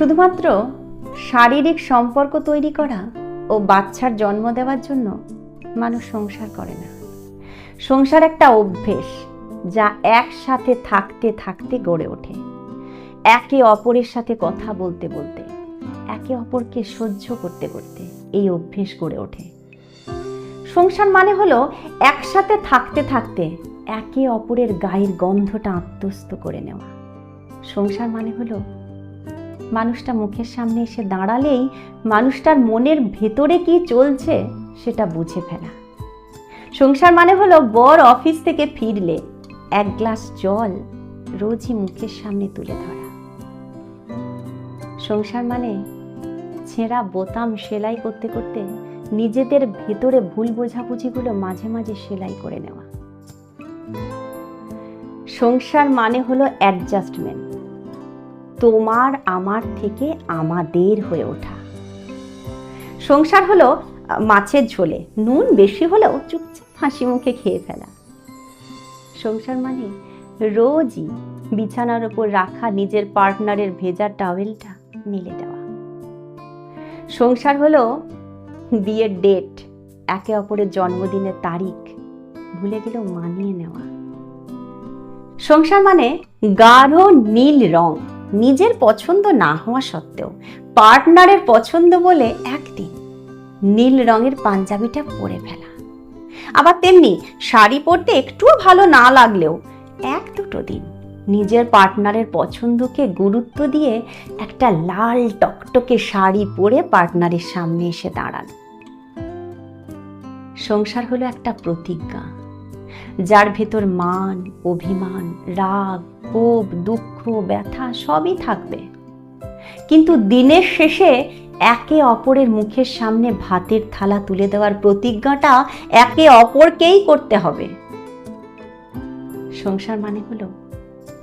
শুধুমাত্র শারীরিক সম্পর্ক তৈরি করা ও বাচ্চার জন্ম দেওয়ার জন্য মানুষ সংসার করে না। সংসার একটা অভ্যেস, যা একসাথে থাকতে থাকতে গড়ে ওঠে। একে অপরের সাথে কথা বলতে বলতে, একে অপরকে সহ্য করতে করতে এই অভ্যেস গড়ে ওঠে। সংসার মানে হলো একসাথে থাকতে থাকতে একে অপরের গায়ের গন্ধটা আত্মস্থ করে নেওয়া। সংসার মানে হলো মানুষটা মুখের সামনে এসে দাঁড়ালেই মানুষটার মনের ভেতরে কি চলছে সেটা বুঝে ফেলা। সংসার মানে হলো বর অফিস থেকে ফিরলে এক গ্লাস জল রোজই মুখের সামনে তুলে ধরা। সংসার মানে ছেঁড়া বোতাম সেলাই করতে করতে নিজেদের ভেতরে ভুল বোঝাবুঝিগুলো মাঝে মাঝে সেলাই করে নেওয়া। সংসার মানে হলো অ্যাডজাস্টমেন্ট, তোমার আমার থেকে আমাদের হয়ে ওঠা। সংসার হলো মাছের ঝোলে নুন বেশি হলেও চুপচাপ হাসি মুখে খেয়ে ফেলা। সংসার মানে রোজই বিছানার উপর রাখা নিজের পার্টনারের ভেজা টাওয়েলটা মেলে দেওয়া। সংসার হলো বিয়ের ডেট, একে অপরের জন্মদিনের তারিখ ভুলে গেলেও মানিয়ে নেওয়া। সংসার মানে গাঢ় নীল রং, নিজের পছন্দ না হওয়া সত্ত্বেও পার্টনারের পছন্দ বলে একদিন নীল রঙের পাঞ্জাবিটা পরে ফেলা। আবার তেমনি শাড়ি পরতে একটুও ভালো না লাগলেও এক দুটো দিন নিজের পার্টনারের পছন্দকে গুরুত্ব দিয়ে একটা লাল টকটকে শাড়ি পরে পার্টনারের সামনে এসে দাঁড়ানো। সংসার হলো একটা প্রতিজ্ঞা, যার ভেতর মান, অভিমান, রাগ, ক্ষোভ, দুঃখ, ব্যথা সবই থাকবে, কিন্তু দিনের শেষে একে অপরের মুখের সামনে ভাতের থালা তুলে দেওয়ার প্রতিজ্ঞাটা একে অপরকেই করতে হবে। সংসার মানে হলো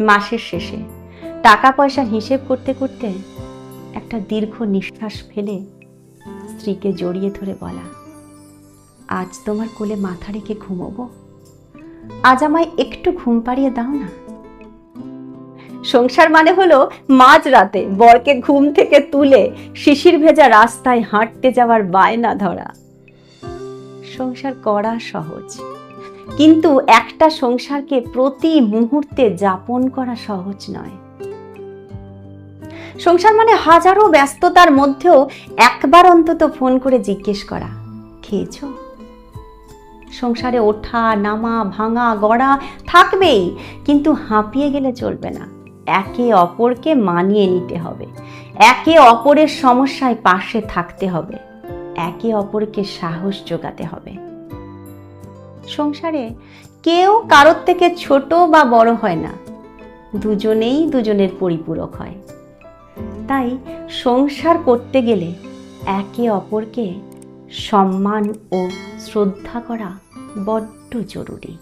মাসের শেষে টাকা পয়সার হিসেব করতে করতে একটা দীর্ঘ নিঃশ্বাস ফেলে স্ত্রীকে জড়িয়ে ধরে বলা, আজ তোমার কোলে মাথা রেখে ঘুমোবো, আজ আমায় একটু ঘুম পাড়িয়ে দাও না। সংসার মানে হলো মাঝরাতে বরকে ঘুম থেকে তুলে শিশির ভেজা রাস্তায় হাঁটতে যাওয়ার বায়না ধরা। সংসার করা সহজ, কিন্তু একটা সংসারকে প্রতি মুহূর্তে যাপন করা সহজ নয়। সংসার মানে হাজারো ব্যস্ততার মধ্যেও একবার অন্তত ফোন করে জিজ্ঞেস করা, খেয়েছো? সংসারে ওঠা নামা ভাঙা গড়া থাকবেই, কিন্তু হাঁপিয়ে গেলে চলবে না। একে অপরকে মানিয়ে নিতে হবে, একে অপরের সমস্যায় পাশে থাকতে হবে, একে অপরকে সাহস যোগাতে হবে। সংসারে কেউ কারোর থেকে ছোট বা বড় হয় না, দুজনেই দুজনের পরিপূরক হয়। তাই সংসার করতে গেলে একে অপরকে সম্মান ও শ্রদ্ধা করা বড্ড জরুরি।